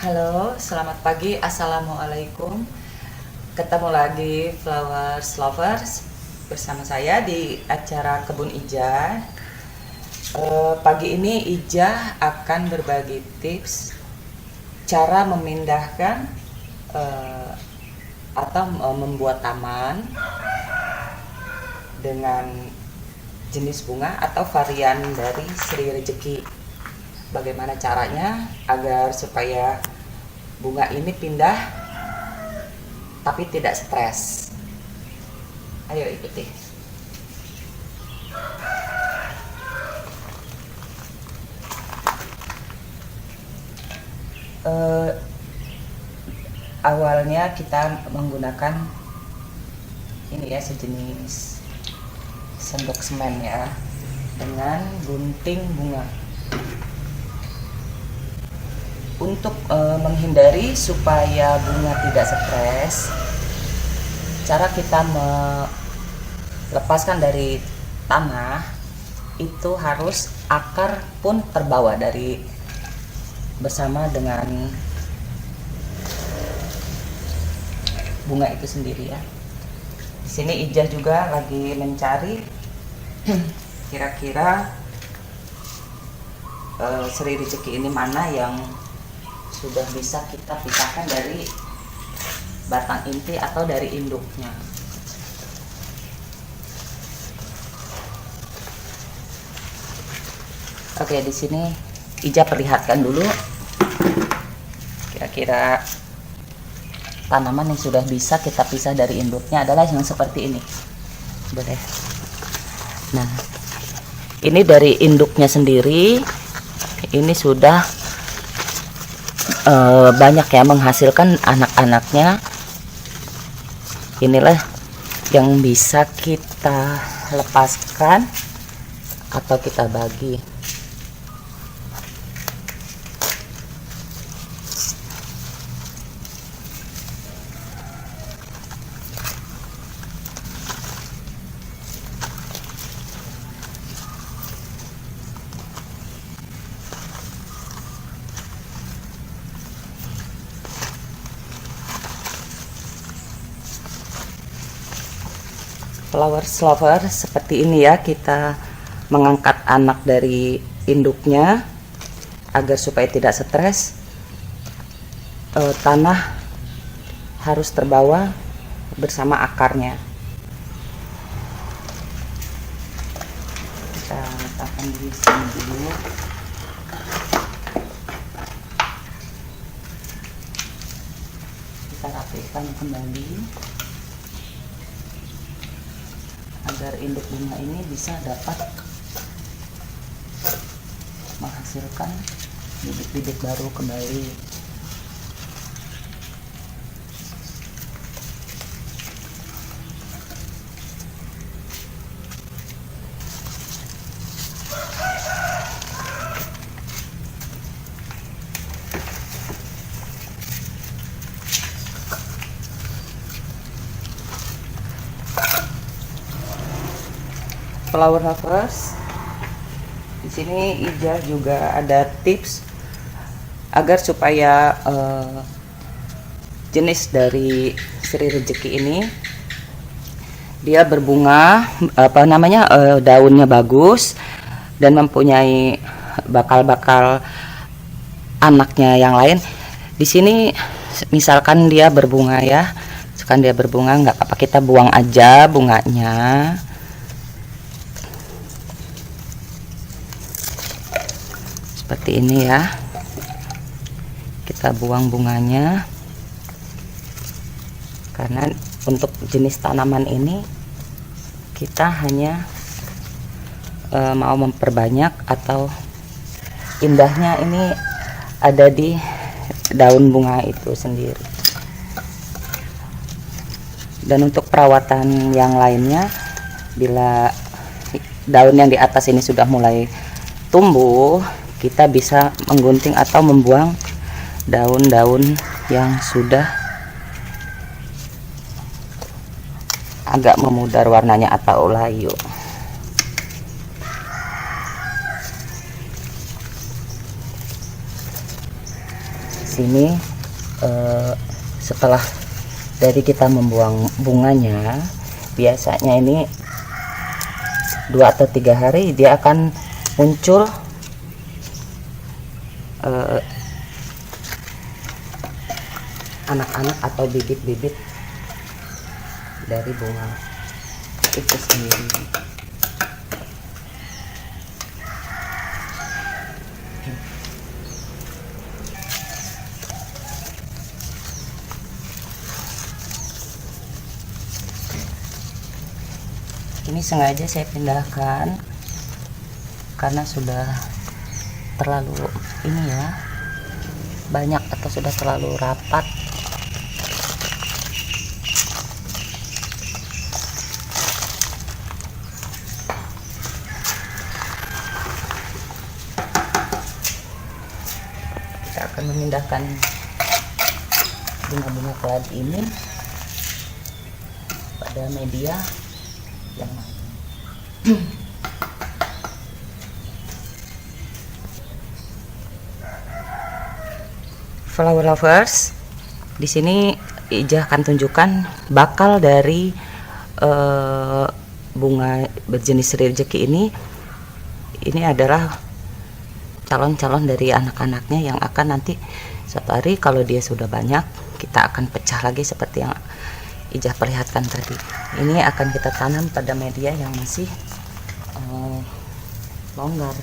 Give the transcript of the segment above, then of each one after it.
Halo, selamat pagi. Assalamualaikum. Ketemu lagi Flowers Lovers bersama saya di acara Kebun Ija. Pagi ini Ija akan berbagi tips cara memindahkan atau membuat taman dengan jenis bunga atau varian dari Sri Rezeki. Bagaimana caranya agar supaya bunga ini pindah tapi tidak stres. Ayo ikuti. Awalnya kita menggunakan ini ya, sejenis sendok semen ya, dengan gunting bunga. Untuk menghindari supaya bunga tidak stres, cara kita melepaskan dari tanah itu harus akar pun terbawa dari bersama dengan bunga itu sendiri ya. Di sini Ijah juga lagi mencari kira-kira Sri Rezeki ini mana yang sudah bisa kita pisahkan dari batang inti atau dari induknya. Oke, di sini Ija perlihatkan dulu kira-kira tanaman yang sudah bisa kita pisah dari induknya adalah yang seperti ini. Boleh. Nah, ini dari induknya sendiri, ini sudah banyak ya menghasilkan anak-anaknya. Inilah yang bisa kita lepaskan atau kita bagi. Flowers lover, seperti ini ya, kita mengangkat anak dari induknya agar supaya tidak stres. Tanah harus terbawa bersama akarnya. Kita letakkan di sini dulu. Kita rapikan kembali agar induk bunga ini bisa dapat menghasilkan bibit-bibit baru kembali. Flower lovers, di sini Ija juga ada tips agar supaya jenis dari Sri Rezeki ini dia berbunga daunnya bagus dan mempunyai bakal-bakal anaknya yang lain. Di sini misalkan dia berbunga ya, misalkan dia berbunga, nggak apa-apa, kita buang aja bunganya. Seperti ini ya, kita buang bunganya, karena untuk jenis tanaman ini kita hanya mau memperbanyak atau indahnya ini ada di daun bunga itu sendiri. Dan untuk perawatan yang lainnya, bila daun yang di atas ini sudah mulai tumbuh, kita bisa menggunting atau membuang daun-daun yang sudah agak memudar warnanya atau layu. sini setelah dari kita membuang bunganya, biasanya ini 2 atau 3 hari dia akan muncul anak-anak atau bibit-bibit dari bunga itu sendiri. Ini sengaja saya pindahkan karena sudah terlalu ini ya, banyak atau sudah terlalu rapat. Kita akan memindahkan bunga-bunga keladi ini pada media yang flower lovers, di sini Ija akan tunjukkan bakal dari bunga berjenis rezeki ini. Ini adalah calon-calon dari anak-anaknya yang akan nanti suatu hari kalau dia sudah banyak, kita akan pecah lagi seperti yang Ija perlihatkan tadi. Ini akan kita tanam pada media yang masih longgar.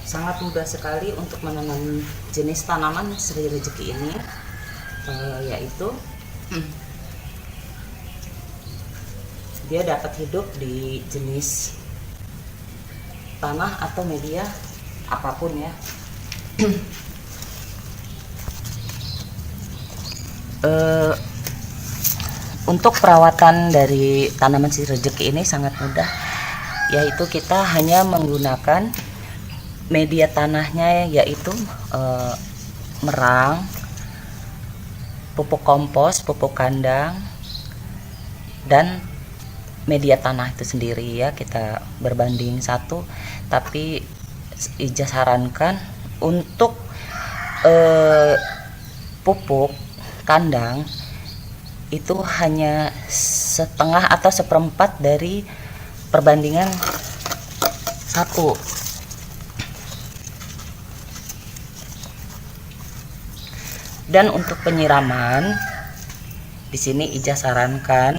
Sangat mudah sekali untuk menanam jenis tanaman Sri Rezeki ini, yaitu dia dapat hidup di jenis tanah atau media apapun ya. Untuk perawatan dari tanaman Sri Rezeki ini sangat mudah, yaitu kita hanya menggunakan media tanahnya, yaitu merang, pupuk kompos, pupuk kandang, dan media tanah itu sendiri ya. Kita berbanding 1, tapi Ija sarankan untuk pupuk kandang itu hanya setengah atau seperempat dari perbandingan 1. Dan untuk penyiraman, di sini Ija sarankan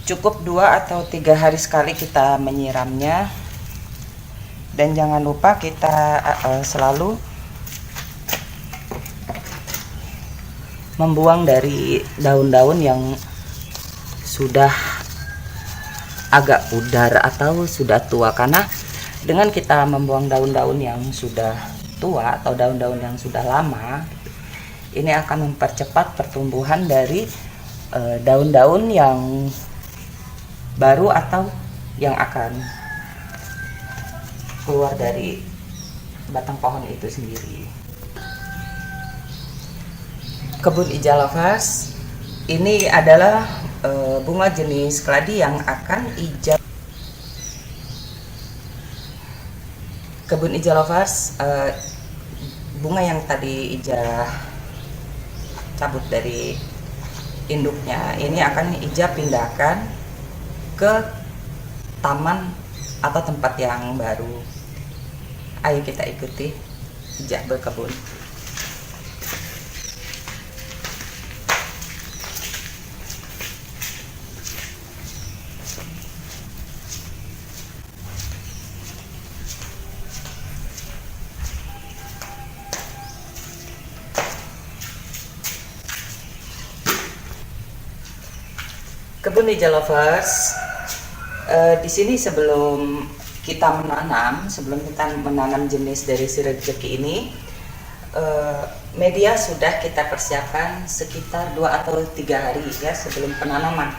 cukup 2 atau 3 hari sekali kita menyiramnya. Dan jangan lupa kita selalu membuang dari daun-daun yang sudah agak pudar atau sudah tua, karena dengan kita membuang daun-daun yang sudah tua atau daun-daun yang sudah lama, ini akan mempercepat pertumbuhan dari daun-daun yang baru atau yang akan keluar dari batang pohon itu sendiri. Kebun Ija Lovers, ini adalah bunga jenis keladi yang akan Ija. Kebun Ija Lovers, bunga yang tadi Ija cabut dari induknya ini akan Ija pindahkan ke taman atau tempat yang baru. Ayo kita ikuti Ija berkebun. Kebun Ija Lovers, di sini sebelum kita menanam jenis dari Sri Rezeki ini, media sudah kita persiapkan sekitar 2 atau 3 hari ya sebelum penanaman.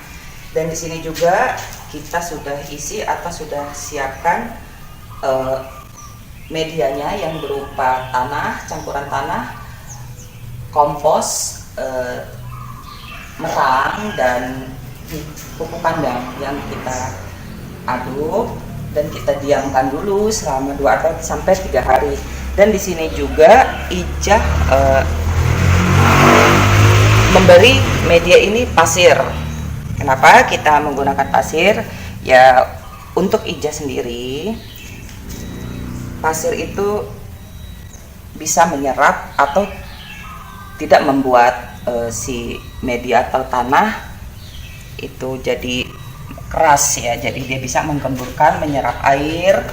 Dan di sini juga kita sudah isi atau sudah siapkan medianya yang berupa tanah, campuran tanah, kompos merang dan pupuk kandang yang kita aduk dan kita diamkan dulu selama 2 atau sampai 3 hari. Dan di sini juga Ijah memberi media ini pasir. Kenapa kita menggunakan pasir? Ya untuk Ijah sendiri, pasir itu bisa menyerap atau tidak membuat si media atau tanah itu jadi keras ya, jadi dia bisa menggemburkan, menyerap air.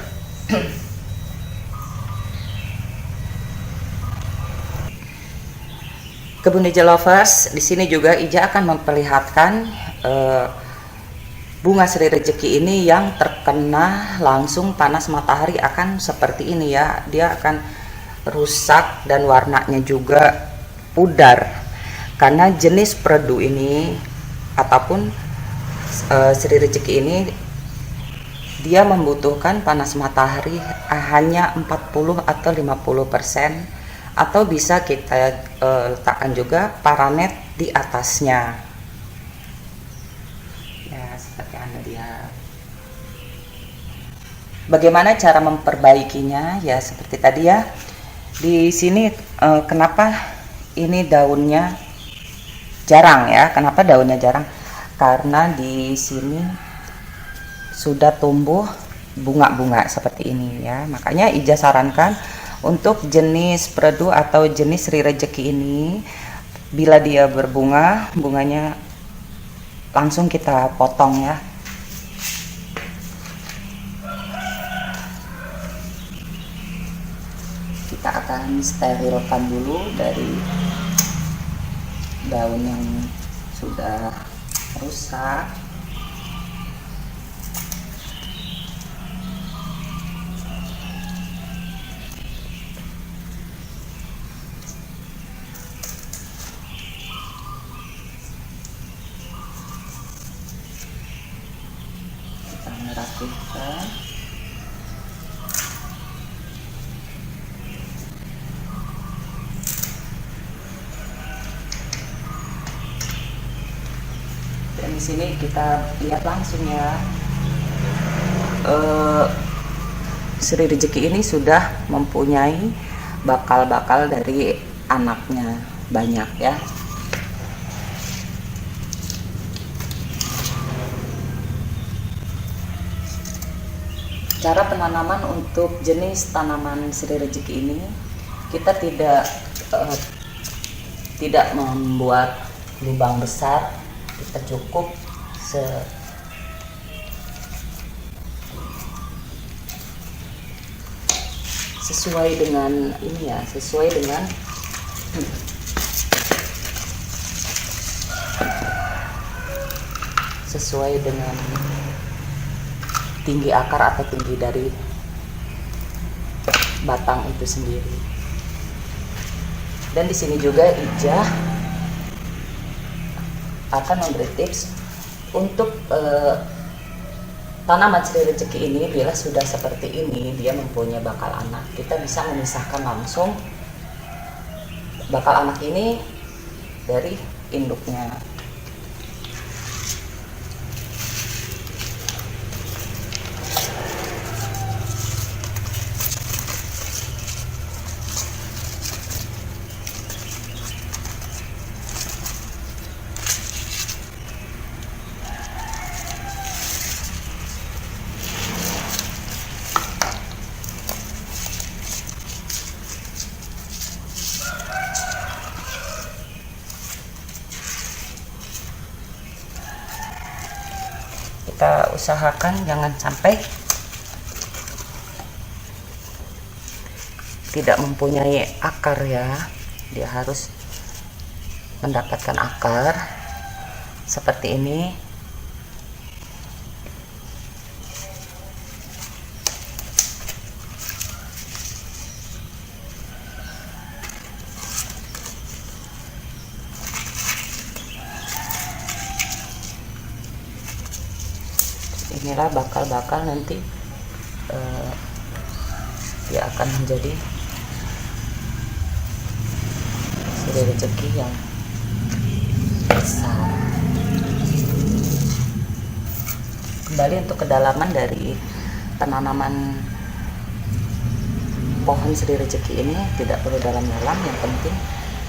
Kebun Ijah Lovers, di sini juga Ijah akan memperlihatkan bunga Sri Rejeki ini yang terkena langsung panas matahari akan seperti ini ya, dia akan rusak dan warnanya juga pudar. Karena jenis perdu ini ataupun Sri Rejeki ini dia membutuhkan panas matahari hanya 40 atau 50%, atau bisa kita letakkan juga paranet di atasnya. Ya, seperti Anda lihat. Bagaimana cara memperbaikinya? Ya, seperti tadi ya. Di sini kenapa ini daunnya jarang ya? Kenapa daunnya jarang? Karena di sini sudah tumbuh bunga-bunga seperti ini ya. Makanya Ijah sarankan untuk jenis perdu atau jenis Sri Rejeki ini, bila dia berbunga, bunganya langsung kita potong ya. Kita akan sterilkan dulu dari daun yang sudah rusak. Kita merapikan. Dan di sini kita lihat langsung ya, Sri Rejeki ini sudah mempunyai bakal-bakal dari anaknya banyak ya. Cara penanaman untuk jenis tanaman Sri Rejeki ini, kita tidak membuat lubang besar. Kita cukup sesuai dengan ini ya, sesuai dengan tinggi akar atau tinggi dari batang itu sendiri. Dan di sini juga Ijah akan memberi tips untuk tanaman Sri Rejeki ini. Bila sudah seperti ini, dia mempunyai bakal anak, kita bisa memisahkan langsung bakal anak ini dari induknya. Kita usahakan jangan sampai tidak mempunyai akar ya, dia harus mendapatkan akar seperti ini. Inilah bakal-bakal nanti dia akan menjadi sirih rezeki yang besar. Kembali untuk kedalaman dari penanaman pohon sirih rezeki ini tidak perlu dalam-dalam, yang penting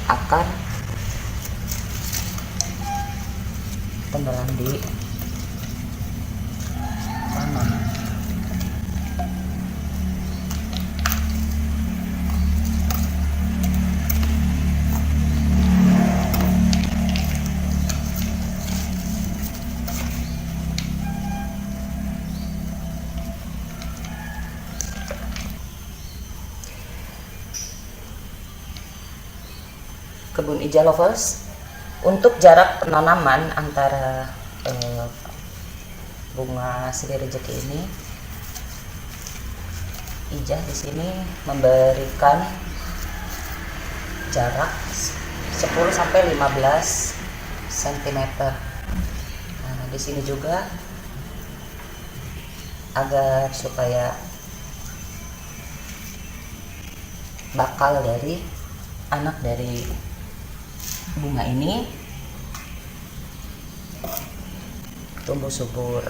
akar tenggelam di tanah. Kebun Ija Lovers, untuk jarak penanaman antara bunga sirih rezeki ini, Ija di sini memberikan jarak 10 sampai 15 cm. Nah, di sini juga agar supaya bakal dari anak dari bunga ini tumbuh subur.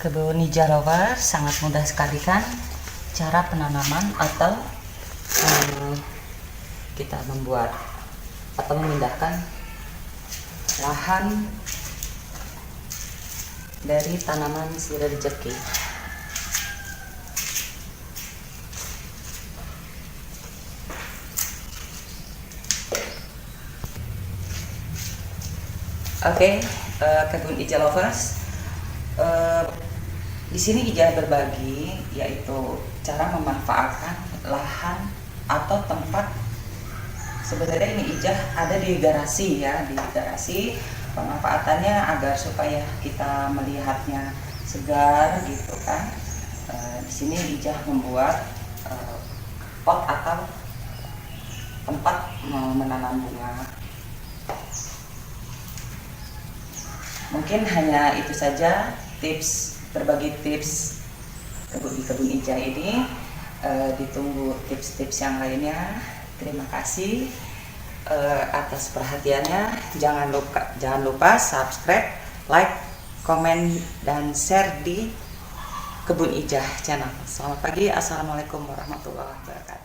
Kebun Ija Lovers sangat mudah sekali kan cara penanaman atau kita membuat atau memindahkan lahan dari tanaman sirih rezeki. Oke, Kebun Ija Lovers, di sini Ija berbagi yaitu cara memanfaatkan lahan atau tempat. Sebenarnya ini Ija ada di garasi ya, di garasi. Pemanfaatannya agar supaya kita melihatnya segar gitu kan. Di sini Ija membuat pot atau tempat menanam bunga. Mungkin hanya itu saja berbagi tips di Kebun Ija ini. Ditunggu tips-tips yang lainnya. Terima kasih atas perhatiannya. Jangan lupa subscribe, like, komen, dan share di Kebun Ija channel. Selamat pagi, assalamualaikum warahmatullahi wabarakatuh.